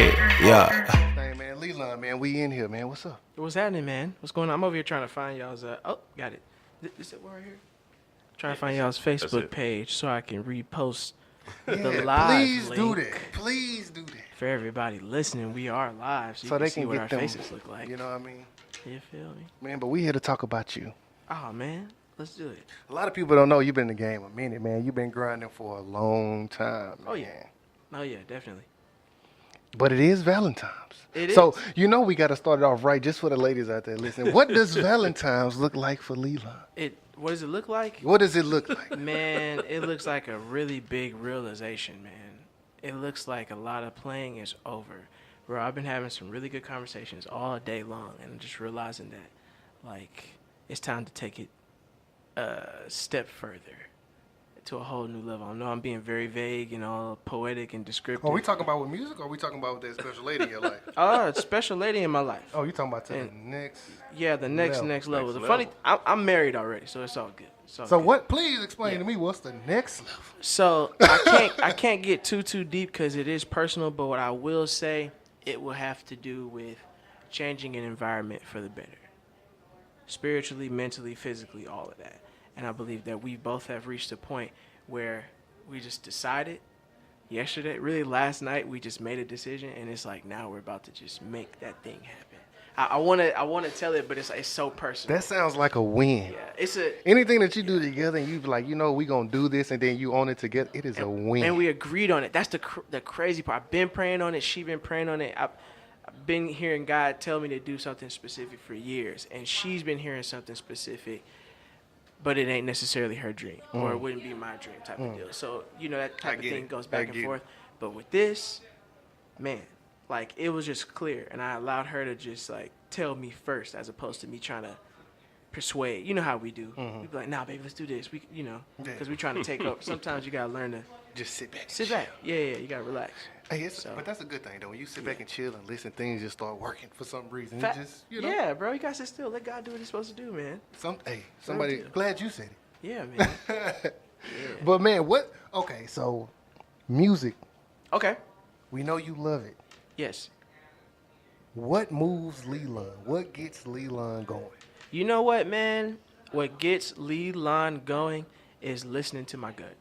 Shit, yeah. Hey man, Lee-Lonn, man, we in here, man. What's up? What's happening, man? What's going on? I'm over here trying to find y'all's. Oh, got it. Is it right here? Trying to find y'all's Facebook page so I can repost the live please link do that. Please do that. for everybody listening. We are live, so you can they see can what get our them, faces look like. You know what I mean? You feel me? Man, but we here to talk about you. Oh man, let's do it. A lot of people don't know you've been in the game a minute, man. You've been grinding for a long time. Oh yeah. man. Oh yeah, definitely. But it is Valentine's. It so, is. you know we got to start it off right just for the ladies out there listening. What does Valentine's look like for Lee-Lonn? What does it look like? What does it look like? Man, it looks like a really big realization, man. It looks like a lot of playing is over. Bro, I've been having some really good conversations all day long, and I'm just realizing that, like, it's time to take it a step further to a whole new level. I know I'm being very vague and all poetic and descriptive. Are we talking about with music, or are we talking about with that special lady in your life? A special lady in my life. Oh, you talking about to the next? Yeah, the next level. Next The funny, I'm married already, so it's all good. So good. what? Please explain to me what's the next level. So I can't get too deep because it is personal. But what I will say, it will have to do with changing an environment for the better, spiritually, mentally, physically, all of that. And I believe that we both have reached a point where we just decided yesterday, really last night, we just made a decision, and it's like now we're about to just make that thing happen. I want to tell it, but it's so personal. That sounds like a win. Yeah, anything that you do together and you be like, we gonna do this, and then you own it together. It is a win. And we agreed on it. That's the crazy part. I've been praying on it. She been praying on it. I've been hearing God tell me to do something specific for years, and she's been hearing something specific, but it ain't necessarily her dream, or it wouldn't be my dream type of deal. So that type of thing goes back and forth. But with this, man, like, it was just clear, and I allowed her to just, like, tell me first as opposed to me trying to persuade. You know how we do. We be like, nah, baby, let's do this. Because we're trying to take over. Sometimes you got to learn to just sit back. sit back. Yeah, you got to relax. Hey, but that's a good thing, though. When you sit back and chill and listen, things just start working for some reason. Yeah, bro, you got to sit still. Let God do what he's supposed to do, man. Somebody, glad you said it. Yeah, man. But, man, okay, so music. Okay. We know you love it. Yes. What moves Lee-Lonn? What gets Lee-Lonn going? You know what, man? What gets Lee-Lonn going is listening to my gut.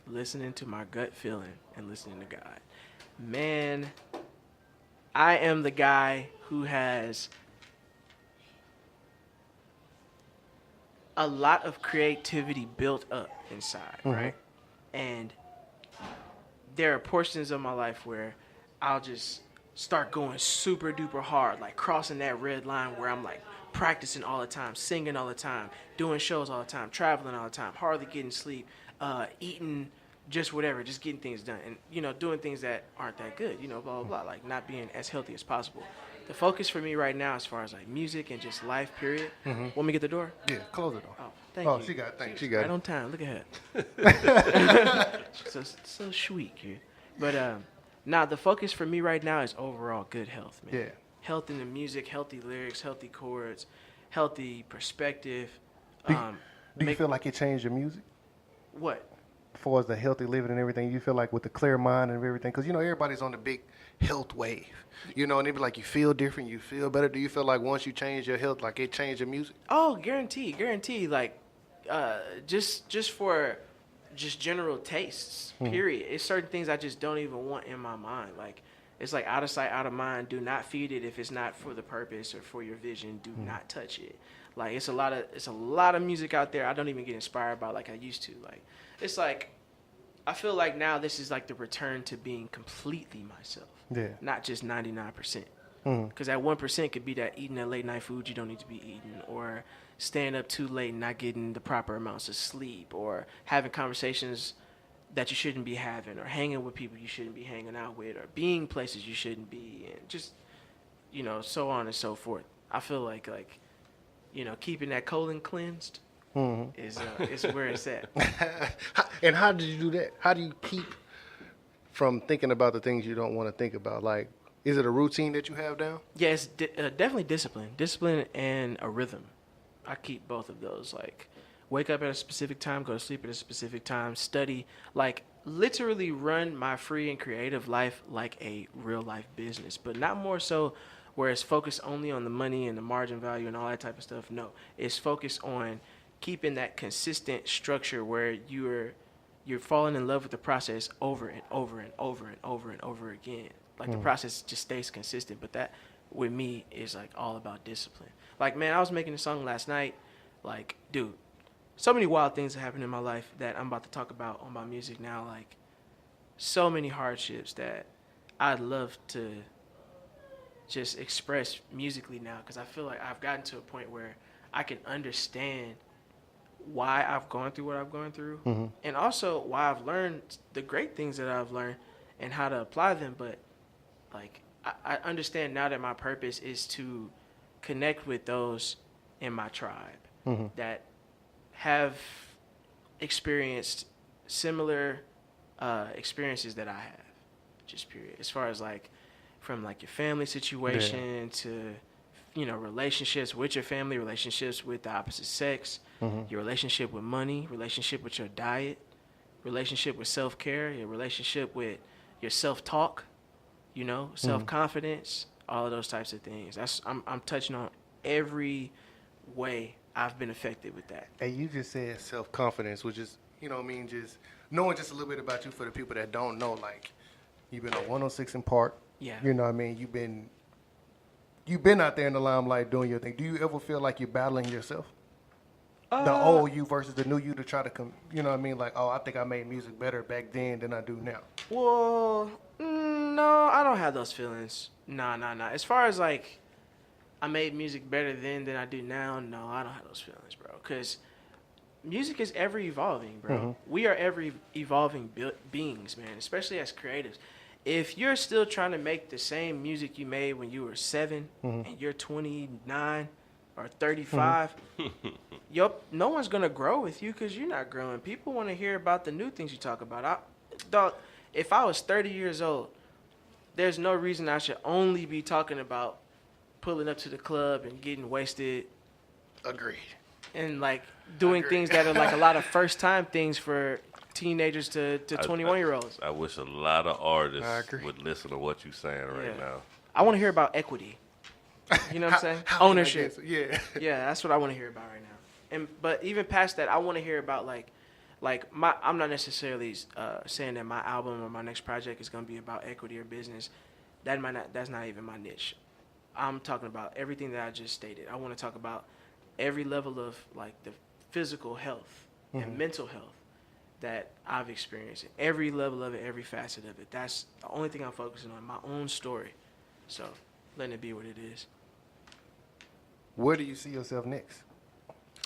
Listening to my gut feeling and listening to God. Man, I am the guy who has a lot of creativity built up inside, right? And there are portions of my life where I'll just start going super duper hard, like crossing that red line where I'm like practicing all the time, singing all the time, doing shows all the time, traveling all the time, hardly getting sleep, eating just whatever, just getting things done, and doing things that aren't that good, blah blah blah, like not being as healthy as possible. The focus for me right now, as far as like music and just life, period. Want me to get the door? Yeah, close the door. Oh, thank you. Oh, she got it. She got right it. on time. Look at her. so sweet, kid. But the focus for me right now is overall good health, man. Yeah. Health in the music, healthy lyrics, healthy chords, healthy perspective. Do you feel like it changed your music? What? As far as the healthy living and everything, you feel like with the clear mind and everything, because everybody's on the big health wave, and they be like, you feel different, you feel better. Do you feel like once you change your health, like it changed your music? Oh, guarantee. Like, just for just general tastes, period. It's certain things I just don't even want in my mind. Like, it's like out of sight, out of mind. Do not feed it if it's not for the purpose or for your vision. Do not touch it. Like, it's a lot of music out there I don't even get inspired by like I used to. Like, it's like I feel like now this is like the return to being completely myself. Yeah. Not just 99%. Because that 1% could be that eating that late night food you don't need to be eating, or staying up too late and not getting the proper amounts of sleep, or having conversations that you shouldn't be having, or hanging with people you shouldn't be hanging out with, or being places you shouldn't be, and just, so on and so forth. I feel like keeping that colon cleansed is where it's at. And how did you do that? How do you keep from thinking about the things you don't want to think about? Like, is it a routine that you have down? Yeah, it's definitely discipline and a rhythm. I keep both of those. Like, wake up at a specific time, go to sleep at a specific time, study. Like, literally run my free and creative life like a real life business, but not more so where it's focused only on the money and the margin value and all that type of stuff. No, it's focused on keeping that consistent structure where you're falling in love with the process over and over and over and over and over again. Like the process just stays consistent, but that with me is like all about discipline. Like, man, I was making a song last night. Like, dude, so many wild things that happened in my life that I'm about to talk about on my music now. Like, so many hardships that I'd love to just express musically now, because I feel like I've gotten to a point where I can understand why I've gone through what I've gone through, and also why I've learned the great things that I've learned and how to apply them. But like, I understand now that my purpose is to connect with those in my tribe that have experienced similar experiences that I have, just period. As far as like, from like your family situation to, you know, relationships with your family, relationships with the opposite sex, your relationship with money, relationship with your diet, relationship with self-care, your relationship with your self-talk, you know, self-confidence, all of those types of things. I'm touching on every way I've been affected with that. And you just said self-confidence, which is, you know what I mean, just knowing just a little bit about you for the people that don't know. Like, you've been on 106 in Park. Yeah. You know what I mean? You've been out there in the limelight doing your thing. Do you ever feel like you're battling yourself? The old you versus the new you, to try to you know what I mean? Like, oh, I think I made music better back then than I do now. Well, no, I don't have those feelings. Nah. As far as like, I made music better then than I do now, no, I don't have those feelings, bro. Because music is ever evolving, bro. We are ever evolving beings, man, especially as creatives. If you're still trying to make the same music you made when you were 7 and you're 29 or 35, no one's going to grow with you because you're not growing. People want to hear about the new things you talk about. Dog, if I was 30 years old, there's no reason I should only be talking about pulling up to the club and getting wasted. Agreed. And like doing things that are like a lot of first time things for teenagers to 21-year-olds. I wish a lot of artists would listen to what you're saying right now. I want to hear about equity. You know what I'm saying? Ownership. Yeah. Yeah, that's what I want to hear about right now. But even past that, I want to hear about I'm not necessarily saying that my album or my next project is going to be about equity or business. That's not even my niche. I'm talking about everything that I just stated. I want to talk about every level of like the physical health and mental health that I've experienced. Every level of it, every facet of it. That's the only thing I'm focusing on, my own story. So letting it be what it is. Where do you see yourself next?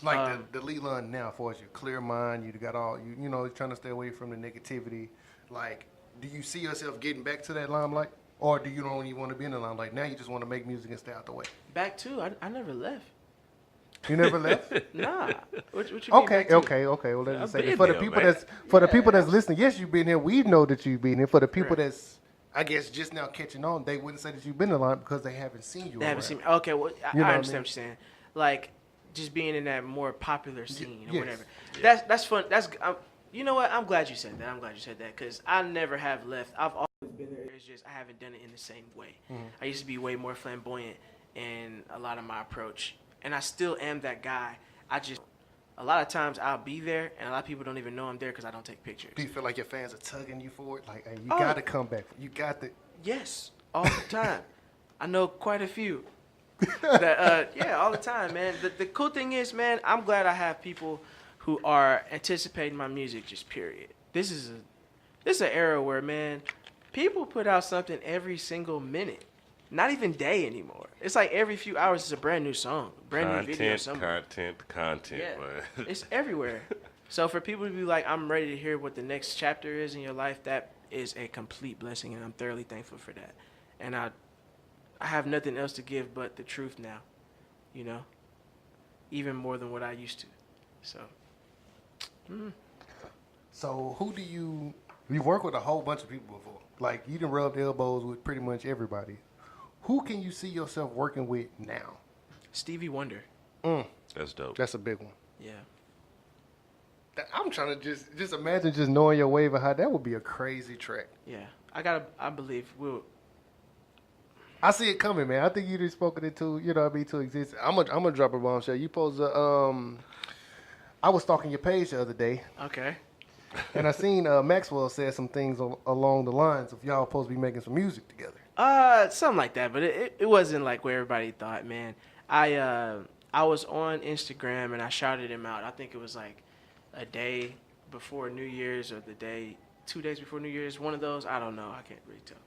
Like the Lee-Lonn now, for your clear mind, you got all, you know, trying to stay away from the negativity. Like, do you see yourself getting back to that limelight? Or do you don't even want to be in the limelight? Now you just want to make music and stay out the way. Back to, I never left. You never left? Nah. What you mean Okay. back to? Okay. Well, let's just say been for the there, people man. the people that's listening. Yes, you've been here. We know that you've been here. For the people that's, I guess, just now catching on, they wouldn't say that you've been in the line because they haven't seen you. They haven't seen me. Okay, well, You know I what I understand mean? what you're saying. Like, just being in that more popular scene or yes. whatever. That's fun. You know what? I'm glad you said that because I never have left. I've always been there. It's just I haven't done it in the same way. I used to be way more flamboyant in a lot of my approach, and I still am that guy. A lot of times I'll be there, and a lot of people don't even know I'm there because I don't take pictures. Do you feel like your fans are tugging you for it? Like, hey, you got to come back. You got to. Yes, all the time. I know quite a few. All the time, man. The cool thing is, man, I'm glad I have people who are anticipating my music, just period. This is an era where, man, people put out something every single minute. Not even day anymore. It's like every few hours is a brand new song, brand new video. Content, Yeah, man. it's everywhere. So for people to be like, I'm ready to hear what the next chapter is in your life, that is a complete blessing, and I'm thoroughly thankful for that. And I have nothing else to give but the truth now, you know, even more than what I used to. So. So who do you work with a whole bunch of people before? Like, you done rubbed elbows with pretty much everybody. Who can you see yourself working with now? Stevie Wonder. That's dope. That's a big one. Yeah. I'm trying to just imagine just knowing your wave and how that would be a crazy track. Yeah, I believe we'll. I see it coming, man. I think you just spoken it to, you know what I mean, to exist. I'm gonna drop a bombshell. You supposed to, I was stalking your page the other day. Okay. And I seen Maxwell said some things along the lines of y'all supposed to be making some music together. Something like that, but it wasn't like where everybody thought, man. I was on Instagram and I shouted him out. I think it was like a day before New Year's or 2 days before New Year's, one of those. I don't know. I can't really tell.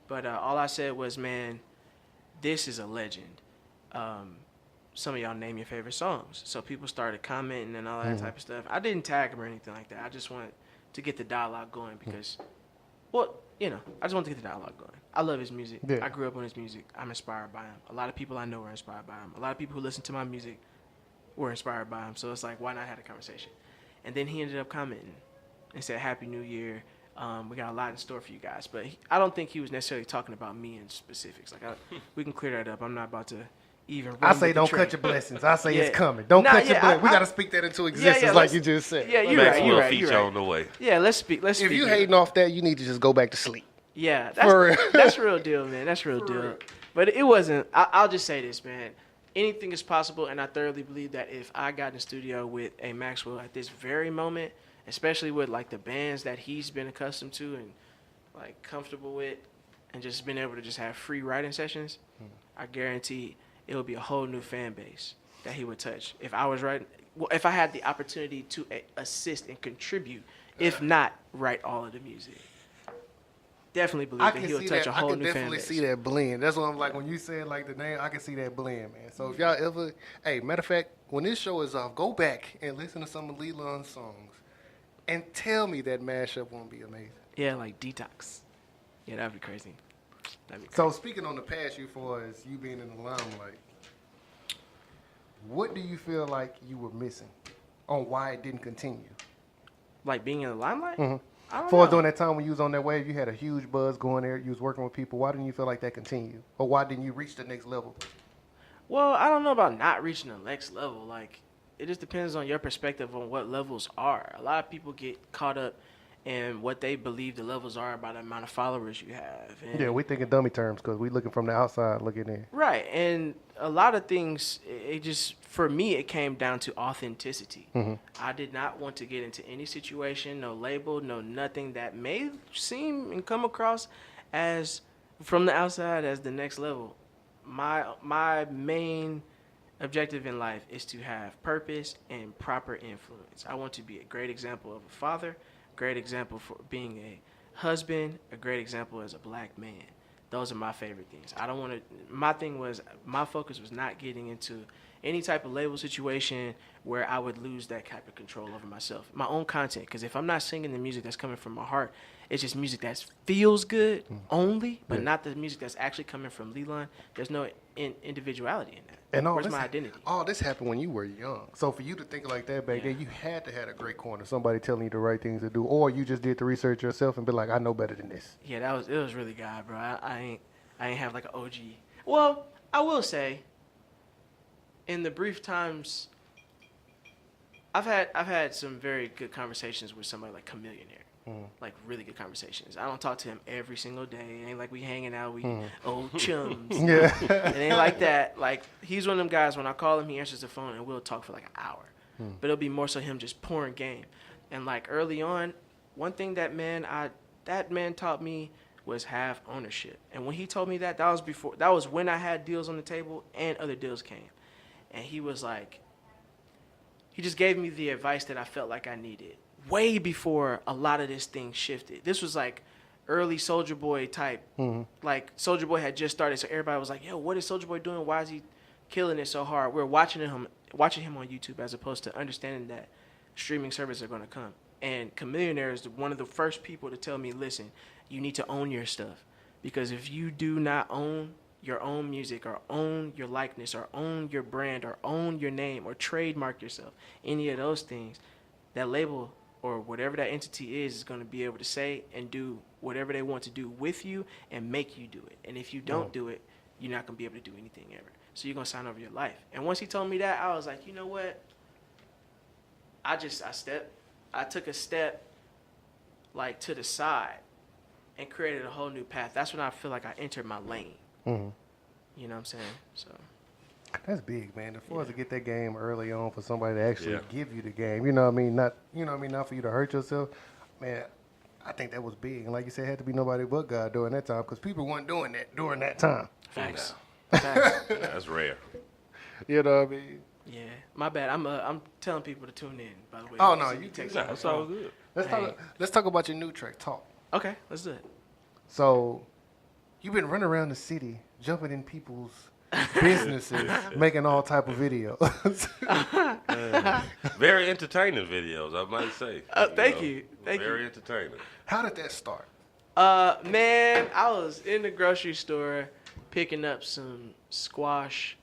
But all I said was, man, this is a legend. Some of y'all name your favorite songs. So people started commenting and all that type of stuff. I didn't tag him or anything like that. I just wanted to get the dialogue going because, well, you know, I just wanted to get the dialogue going. I love his music. Yeah. I grew up on his music. I'm inspired by him. A lot of people I know were inspired by him. A lot of people who listen to my music were inspired by him. So it's like, why not have a conversation? And then he ended up commenting and said, Happy New Year. We got a lot in store for you guys. But I don't think he was necessarily talking about me in specifics. Like, we can clear that up. I'm not about to even I say don't cut your blessings. I say it's coming. Don't cut your blessings. We got to speak that into existence like you just said. Yeah, you're right. You're right. Feature on the way. Yeah, let's speak. If you hating off that, you need to just go back to sleep. Yeah, that's real deal, man. That's real deal. But it wasn't. I'll just say this, man. Anything is possible, and I thoroughly believe that if I got in the studio with a Maxwell at this very moment, especially with like the bands that he's been accustomed to and like comfortable with, and just been able to just have free writing sessions, I guarantee it would be a whole new fan base that he would touch. If I was writing, well, if I had the opportunity to assist and contribute, if not write all of the music. Definitely believe that he would touch a whole new fan base. I can definitely see that blend. That's what I'm like, when you said like the name, I can see that blend, man. So if y'all ever, hey, matter of fact, when this show is off, go back and listen to some of Lee-Lonn's songs and tell me that mashup won't be amazing. Yeah, like Detox. Yeah, that'd be crazy. So speaking on the past you for as you being in the limelight, what do you feel like you were missing on why it didn't continue? Like being in the limelight? Mm-hmm. I don't For know. during that time when you was on that wave, you had a huge buzz going there. You was working with people. Why didn't you feel like that continued? Or why didn't you reach the next level? Well, I don't know about not reaching the next level. Like, it just depends on your perspective on what levels are. A lot of people get caught up in what they believe the levels are by the amount of followers you have. And Yeah, we think in dummy terms because we looking from the outside looking in. right. And a lot of things, it just, for me, it came down to authenticity. Mm-hmm. I did not want to get into any situation, no label, no nothing that may seem and come across as, from the outside, as the next level. My main objective in life is to have purpose and proper influence. I want to be a great example of a father, great example for being a husband, a great example as a black man. Those are my favorite things. I don't want to, my focus was not getting into any type of label situation where I would lose that type of control over myself. My own content, because if I'm not singing the music that's coming from my heart, it's just music that feels good only, but not the music that's actually coming from Lee-Lonn. There's no individuality in that. And where's my identity? All this happened when you were young. So for you to think like that back then, you had to have a great corner, somebody telling you the right things to do, or you just did the research yourself and be like, I know better than this. Yeah, it was really God, bro. I ain't have like an OG. Well, I will say, in the brief times, I've had some very good conversations with somebody like Chamillionaire. Like really good conversations. I don't talk to him every single day. It ain't like we hanging out, we old chums. Yeah. It ain't like that. Like, he's one of them guys, when I call him, he answers the phone and we'll talk for like an hour. But it'll be more so him just pouring game. And like early on, one thing that man taught me was have ownership. And when he told me that was when I had deals on the table and other deals came. And he was like, he just gave me the advice that I felt like I needed way before a lot of this thing shifted. This was like early Soulja Boy type. Like, Soulja Boy had just started, so everybody was like, yo, what is Soulja Boy doing? Why is he killing it so hard? We're watching him on YouTube as opposed to understanding that streaming services are going to come. And Chamillionaire is one of the first people to tell me, listen, you need to own your stuff. Because if you do not own your own music or own your likeness or own your brand or own your name or trademark yourself, any of those things, that label or whatever that entity is going to be able to say and do whatever they want to do with you and make you do it. And if you don't do it, you're not going to be able to do anything ever. So you're going to sign over your life. And once he told me that, I was like, you know what? I stepped I took a step like to the side and created a whole new path. That's when I feel like I entered my lane. Mm-hmm. You know what I'm saying? So that's big, man. As far as to get that game early on for somebody to actually Yeah. give you the game, you know what I mean? Not, you know what I mean? Not for you to hurt yourself, man. I think that was big, and like you said, it had to be nobody but God during that time, because people weren't doing that during that time. facts. Yeah. Facts. Yeah, that's rare. You know what I mean? Yeah, my bad. I'm telling people to tune in. By the way. Oh no, So you text Nah, me. that's all good. Let's talk about your new track, Talk. Okay, let's do it. So, you've been running around the city, jumping in people's businesses, making all type of videos. Very entertaining videos, I might say. Thank you. Thank you. Very entertaining. How did that start? Man, I was in the grocery store picking up some squash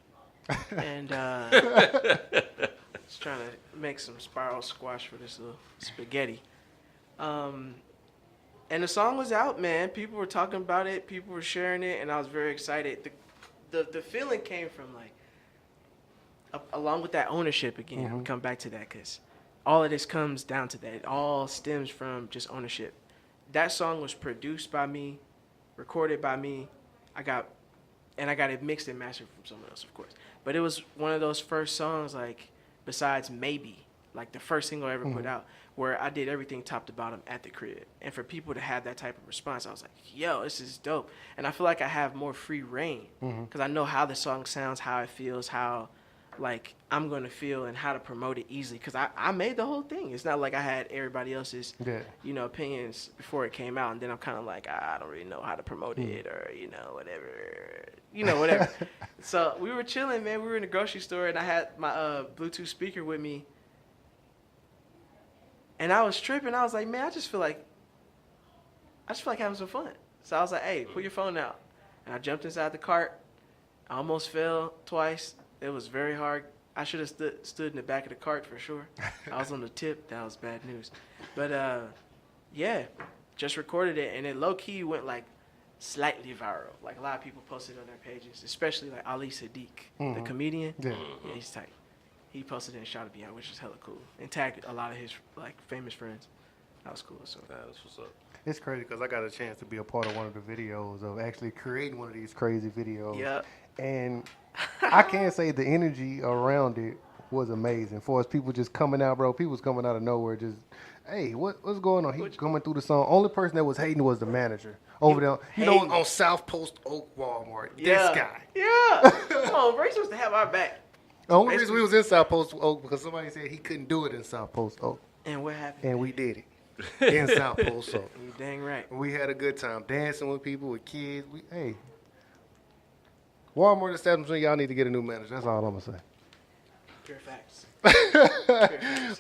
and just trying to make some spiral squash for this little spaghetti. And the song was out, man. People were talking about it. People were sharing it, and I was very excited. The feeling came from like, along with that ownership again. Mm-hmm. We come back to that because all of this comes down to that. It all stems from just ownership. That song was produced by me, recorded by me. I got it mixed and mastered from someone else, of course. But it was one of those first songs, like, besides Maybe, like the first single I ever put out, where I did everything top to bottom at the crib. And for people to have that type of response, I was like, yo, this is dope. And I feel like I have more free reign because I know how the song sounds, how it feels, how, like, I'm going to feel and how to promote it easily because I made the whole thing. It's not like I had everybody else's, you know, opinions before it came out. And then I'm kind of like, I don't really know how to promote it or, you know, whatever. So we were chilling, man. We were in the grocery store and I had my Bluetooth speaker with me. And I was tripping. I was like, man, I just feel like having some fun. So I was like, hey, put your phone out. And I jumped inside the cart. I almost fell twice. It was very hard. I should have stood in the back of the cart for sure. I was on the tip. That was bad news. But, yeah, just recorded it. And it low-key went, like, slightly viral. Like, a lot of people posted on their pages, especially, like, Ali Sadiq, the comedian. Yeah, he's tight. He posted it and shouted me out, which was hella cool. And tagged a lot of his, like, famous friends. That was cool. So That's what's up. It's crazy because I got a chance to be a part of one of the videos of actually creating one of these crazy videos. Yep. And I can't say the energy around it was amazing. For us, people just coming out, bro. People was coming out of nowhere just, hey, what's going on? He coming through the song. Only person that was hating was the manager over there. You know, on South Post Oak Walmart. This guy. Yeah. Come on, bro. You're supposed to have our back. The only reason we was in South Post Oak because somebody said he couldn't do it in South Post Oak. And what happened? And we did it in South Post Oak. You dang right. We had a good time dancing with people, with kids. Hey, Walmart establishment, y'all need to get a new manager. That's all I'm gonna say. Pure facts.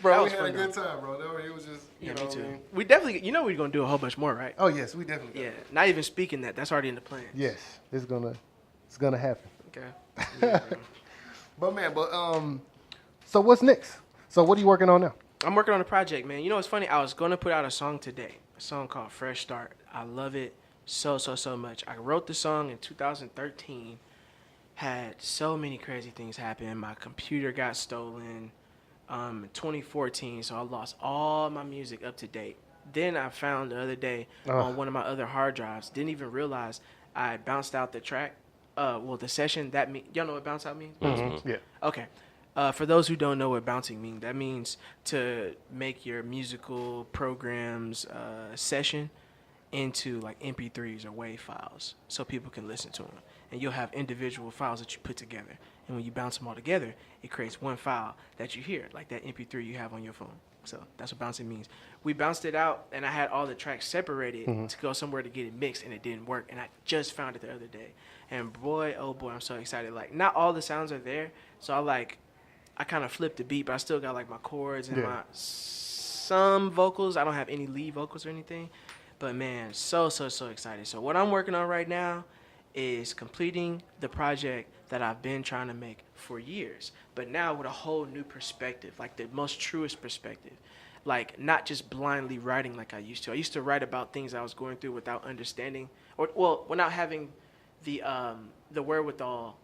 Bro, we had a good time, bro. It was just, you know. Me too. I mean? We definitely, we're gonna do a whole bunch more, right? Oh yes, we definitely. Yeah. Not even speaking that. That's already in the plan. Yes, it's gonna happen. Okay. Yeah, But so what's next? So what are you working on now? I'm working on a project, man. You know what's funny? I was gonna put out a song today. A song called Fresh Start. I love it so much. I wrote the song in 2013. Had so many crazy things happen. My computer got stolen in 2014, so I lost all my music up to date. Then I found the other day on one of my other hard drives. Didn't even realize I bounced out the track. The session. Y'all know what bounce out means? Mm-hmm. Yeah. Okay. For those who don't know what bouncing means, that means to make your musical programs session into like MP3s or WAV files so people can listen to them. And you'll have individual files that you put together. And when you bounce them all together, it creates one file that you hear, like that MP3 you have on your phone. So that's what bouncing means. We bounced it out, and I had all the tracks separated to go somewhere to get it mixed, and it didn't work. And I just found it the other day. And boy, oh boy, I'm so excited. Like, not all the sounds are there, so I kind of flipped the beat, but I still got like my chords and some vocals. I don't have any lead vocals or anything. But man, so excited. So what I'm working on right now is completing the project that I've been trying to make for years, but now with a whole new perspective, like the most truest perspective. Like, not just blindly writing like I used to. I used to write about things I was going through without understanding, without having the wherewithal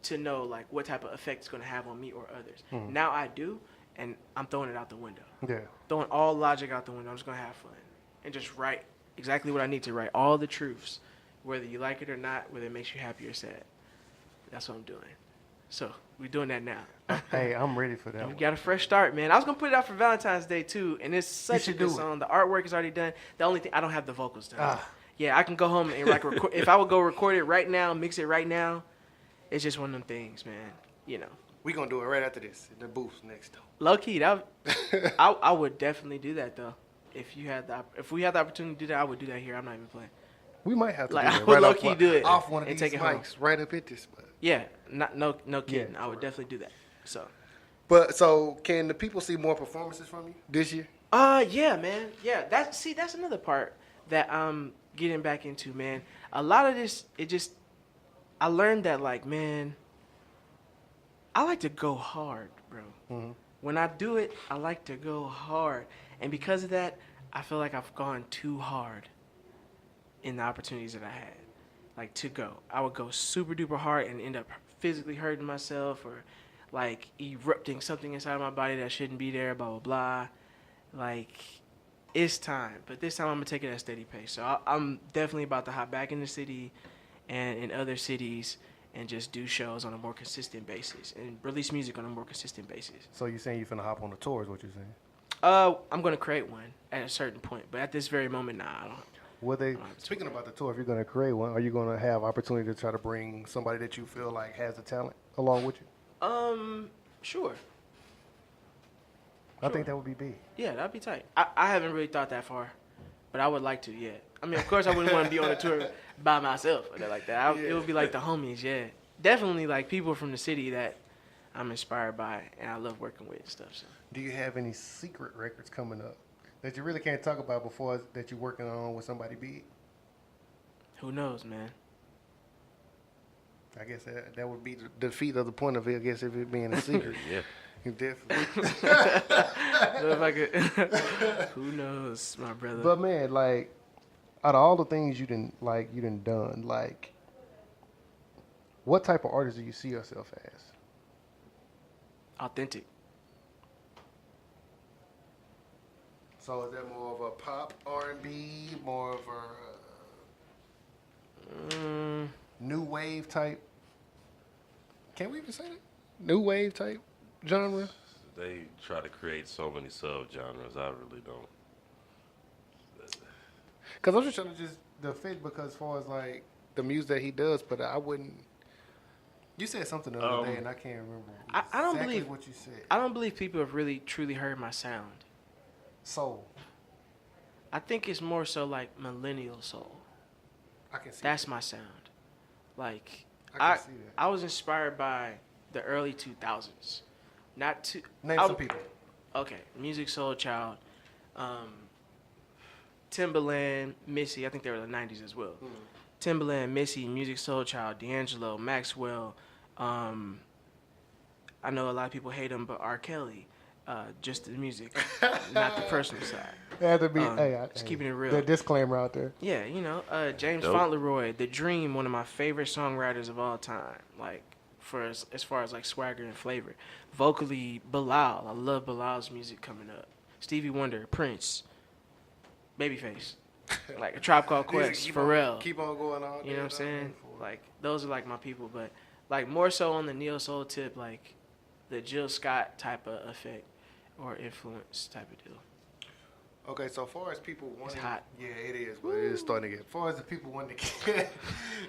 to know like what type of effect it's going to have on me or others. Now I do, and I'm throwing it out the window. Yeah. Throwing all logic out the window. I'm just gonna have fun and just write exactly what I need to write. All the truths, whether you like it or not, whether it makes you happy or sad. That's what I'm doing. So we're doing that now. Hey, I'm ready for that. We one. got a fresh start, man. I was gonna put it out for Valentine's Day too, and it's such a good song. The artwork is already done. The only thing I don't have the vocals done. Yeah, I can go home and like record. If I would go record it right now, mix it right now, it's just one of them things, man. You know. We gonna do it right after this in the booth next door. Low key, that I would definitely do that though. If we had the opportunity to do that, I would do that here. I'm not even playing. We might have to Like, do I that would right low-key do it off one of and these take it home. mics right up at this spot. Yeah, no kidding. Yeah, I would definitely do that. So. But so can the people see more performances from you this year? Yeah, man. Yeah, that's another part that I'm getting back into, man. A lot of this, I learned that, like, man, I like to go hard, bro. Mm-hmm. When I do it, I like to go hard. And because of that, I feel like I've gone too hard in the opportunities that I had. Like, to go. I would go super duper hard and end up physically hurting myself or, like, erupting something inside my body that shouldn't be there, blah, blah, blah. Like, it's time. But this time I'm going to take it at a steady pace. So I'm definitely about to hop back in the city and in other cities and just do shows on a more consistent basis and release music on a more consistent basis. So you're saying you're finna hop on the tour is what you're saying? I'm going to create one at a certain point. But at this very moment, nah, I don't. Speaking about the tour, if you're going to create one, are you going to have opportunity to try to bring somebody that you feel like has the talent along with you? Sure. I think that would be big. Yeah, that'd be tight. I haven't really thought that far, but I would like to, yeah. I mean, of course, I wouldn't want to be on a tour by myself or like that. It would be like the homies, yeah. Definitely like people from the city that I'm inspired by and I love working with and stuff. So. Do you have any secret records coming up that you really can't talk about before that you're working on with somebody big? Who knows, man? I guess that would be the defeat of the point of it, I guess, if it being a secret. Yeah. Definitely. If I could, who knows, my brother. But man, like, out of all the things you done done, like, what type of artist do you see yourself as? Authentic. So is that more of a pop R&B, more of a new wave type? Can we even say that? New wave type genre? They try to create so many subgenres. I really don't. Because I'm just trying to defend because as far as like the music that he does, but I wouldn't. You said something the other day, and I can't remember I don't believe what you said. I don't believe people have really truly heard my sound. Soul. I think it's more so like millennial soul. I can see. That's my sound. Like I can see that. I was inspired by the early 2000s. Not to name some people. Okay, Music Soul Child, Timbaland, Missy. I think they were the 90s as well. Timbaland, Missy, Music Soul Child, D'Angelo, Maxwell. I know a lot of people hate him, but R. Kelly. Just the music, not the personal side. It had to be. Just keeping it real. The disclaimer out there. Yeah, James Fauntleroy, The Dream, one of my favorite songwriters of all time. Like, for as far as like swagger and flavor. Vocally, Bilal. I love Bilal's music coming up. Stevie Wonder, Prince, Babyface, like A Tribe Called Quest, Pharrell. Keep on going on. You know what I'm saying? Like, those are like my people, but like more so on the neo soul tip, like the Jill Scott type of effect or influence type of deal. Okay, so far as people wanting, it's hot. Yeah, it is, but it is starting to get. As far as the people wanting to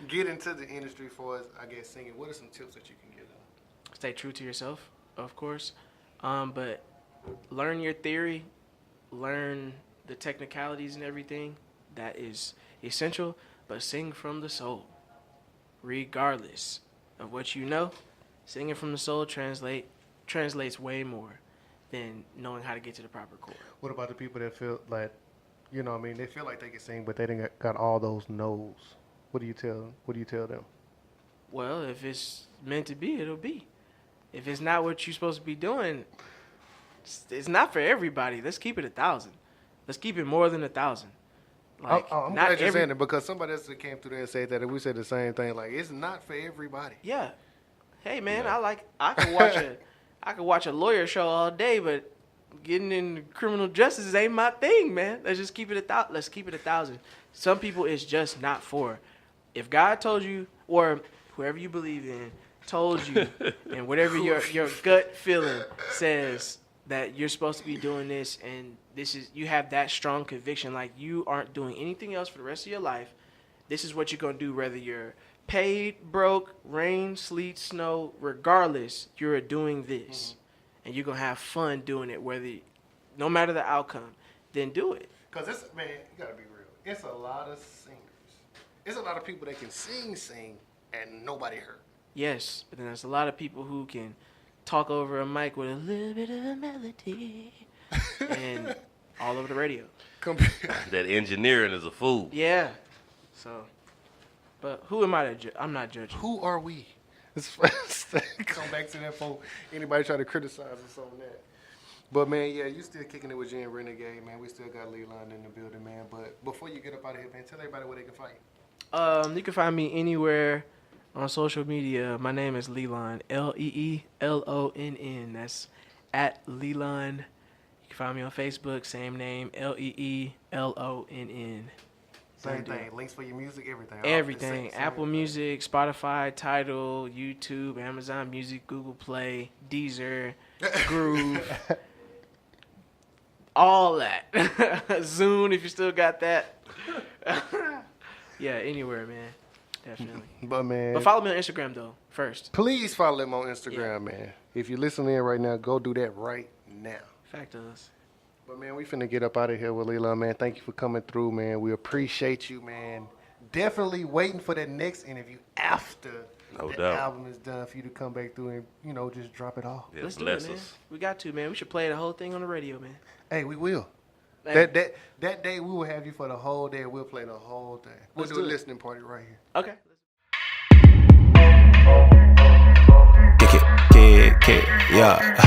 get into the industry, for as I guess singing, what are some tips that you can give them? Stay true to yourself, of course, but learn your theory, learn the technicalities and everything. That is essential, but sing from the soul, regardless of what you know. Singing from the soul translates way more than knowing how to get to the proper chord. What about the people that feel like, you know what I mean, they feel like they can sing, but they didn't got all those no's? What do you tell them? What do you tell them? Well, if it's meant to be, it'll be. If it's not what you're supposed to be doing, it's not for everybody. Let's keep it 1,000. Let's keep it more than 1,000. Like, I'm glad you're saying it because somebody else came through there and said that, and we said the same thing. Like, it's not for everybody. Yeah. Hey man, yeah. I can watch I could watch a lawyer show all day, but getting into criminal justice ain't my thing, man. Let's just keep it let's keep it 1,000. Some people it's just not for. If God told you, or whoever you believe in, told you, and whatever your gut feeling says that you're supposed to be doing this, and you have that strong conviction, like you aren't doing anything else for the rest of your life. This is what you're gonna do, whether you're paid, broke, rain, sleet, snow, regardless, you're doing this. And you're going to have fun doing it, no matter the outcome, then do it. Because man, you got to be real. It's a lot of singers. It's a lot of people that can sing, and nobody heard. Yes, but then there's a lot of people who can talk over a mic with a little bit of a melody and all over the radio. That engineering is a fool. Yeah. So, but who am I to judge? I'm not judging. Who are we? Come back to that for anybody try to criticize us on that. But man, yeah, you still kicking it with Jen Renegade, man. We still got Lee-Lonn in the building, man. But before you get up out of here, man, tell everybody where they can find you. You can find me anywhere on social media. My name is Lee-Lonn, Leelonn. That's at Lee-Lonn. You can find me on Facebook, same name, Leellonn. Same thing. Links for your music, everything. Everything. Apple Music, Spotify, Tidal, YouTube, Amazon Music, Google Play, Deezer, Groove. All that. Zune, if you still got that. Yeah, anywhere, man. Definitely. But follow me on Instagram, though, first. Please follow them on Instagram, man. If you're listening right now, go do that right now. Fact us. But, man, we finna get up out of here with Lee-Lonn, man. Thank you for coming through, man. We appreciate you, man. Definitely waiting for that next interview after the album is done for you to come back through and, just drop it off. Yeah, Let's do it, man. We got to, man. We should play the whole thing on the radio, man. Hey, we will. Hey. That day, we will have you for the whole day. We'll play the whole thing. We'll do a listening party right here. Okay. Kick it, yeah.